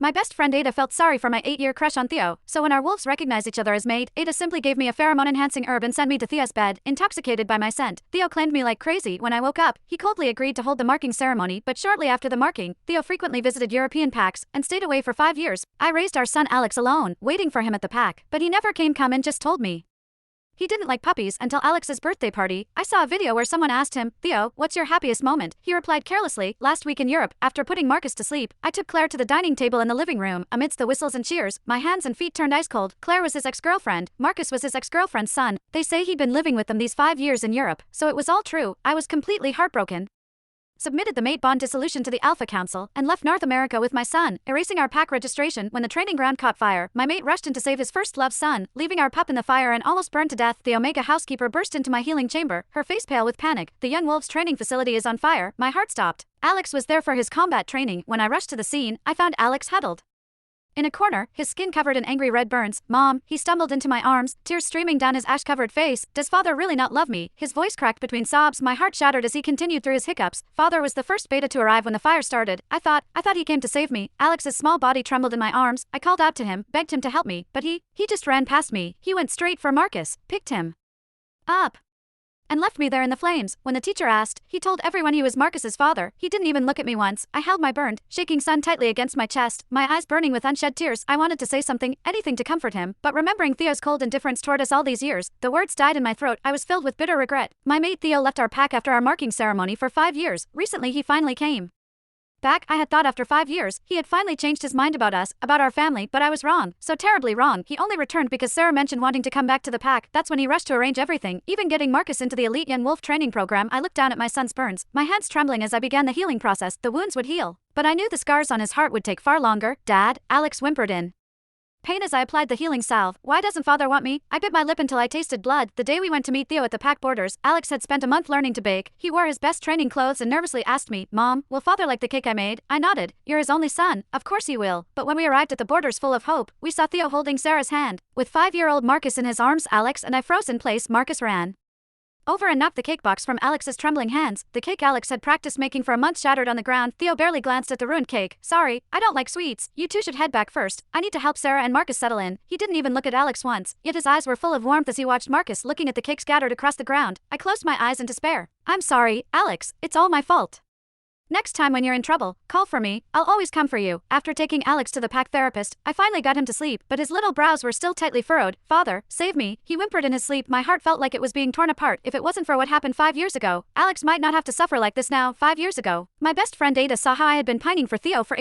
My best friend Ada felt sorry for my 8-year crush on Theo, so when our wolves recognized each other as mate, Ada simply gave me a pheromone-enhancing herb and sent me to Theo's bed, intoxicated by my scent. Theo claimed me like crazy. When I woke up, he coldly agreed to hold the marking ceremony, but shortly after the marking, Theo frequently visited European packs and stayed away for 5 years. I raised our son Alex alone, waiting for him at the pack, but he never came and just told me he didn't like puppies until Alex's birthday party. I saw a video where someone asked him, "Theo, what's your happiest moment?" He replied carelessly, "Last week in Europe, after putting Marcus to sleep, I took Claire to the dining table in the living room. Amidst the whistles and cheers, my hands and feet turned ice cold. Claire was his ex-girlfriend. Marcus was his ex-girlfriend's son. They say he'd been living with them these 5 years in Europe, so it was all true. I was completely heartbroken. Submitted the mate bond dissolution to the Alpha Council, and left North America with my son, erasing our pack registration. When the training ground caught fire, my mate rushed in to save his first love son, leaving our pup in the fire and almost burned to death. The Omega housekeeper burst into my healing chamber, her face pale with panic. The young wolves training facility is on fire. My heart stopped. Alex was there for his combat training. When I rushed to the scene, I found Alex huddled in a corner, his skin covered in angry red burns. "Mom," he stumbled into my arms, tears streaming down his ash-covered face. "Does father really not love me?" His voice cracked between sobs. My heart shattered as he continued through his hiccups. "Father was the first beta to arrive when the fire started. I thought he came to save me." Alex's small body trembled in my arms. I called out to him, begged him to help me, but he just ran past me. He went straight for Marcus, picked him up, and left me there in the flames. When the teacher asked, he told everyone he was Marcus's father. He didn't even look at me once. I held my burned, shaking son tightly against my chest, my eyes burning with unshed tears. I wanted to say something, anything to comfort him, but remembering Theo's cold indifference toward us all these years, the words died in my throat. I was filled with bitter regret. My mate Theo left our pack after our marking ceremony for 5 years. Recently he finally came back. I had thought after 5 years, he had finally changed his mind about us, about our family, but I was wrong. So terribly wrong. He only returned because Sarah mentioned wanting to come back to the pack. That's when he rushed to arrange everything, even getting Marcus into the elite young wolf training program. I looked down at my son's burns, my hands trembling as I began the healing process. The wounds would heal, but I knew the scars on his heart would take far longer. "Dad," Alex whimpered in pain as I applied the healing salve. "Why doesn't father want me?" I bit my lip until I tasted blood. The day we went to meet Theo at the pack borders, Alex had spent a month learning to bake. He wore his best training clothes and nervously asked me, "Mom, will father like the cake I made?" I nodded. "You're his only son. Of course he will." But when we arrived at the borders full of hope, we saw Theo holding Sarah's hand, with 5-year-old Marcus in his arms. Alex and I froze in place. Marcus ran over and knocked the cake box from Alex's trembling hands. The cake Alex had practiced making for a month shattered on the ground. Theo barely glanced at the ruined cake. "Sorry, I don't like sweets. You two should head back first. I need to help Sarah and Marcus settle in." He didn't even look at Alex once, yet his eyes were full of warmth as he watched Marcus looking at the cake scattered across the ground. I closed my eyes in despair. "I'm sorry, Alex. It's all my fault. Next time when you're in trouble, call for me. I'll always come for you." After taking Alex to the pack therapist, I finally got him to sleep, but his little brows were still tightly furrowed. "Father, save me," he whimpered in his sleep. My heart felt like it was being torn apart. If it wasn't for what happened 5 years ago, Alex might not have to suffer like this now. 5 years ago, my best friend Ada saw how I had been pining for Theo for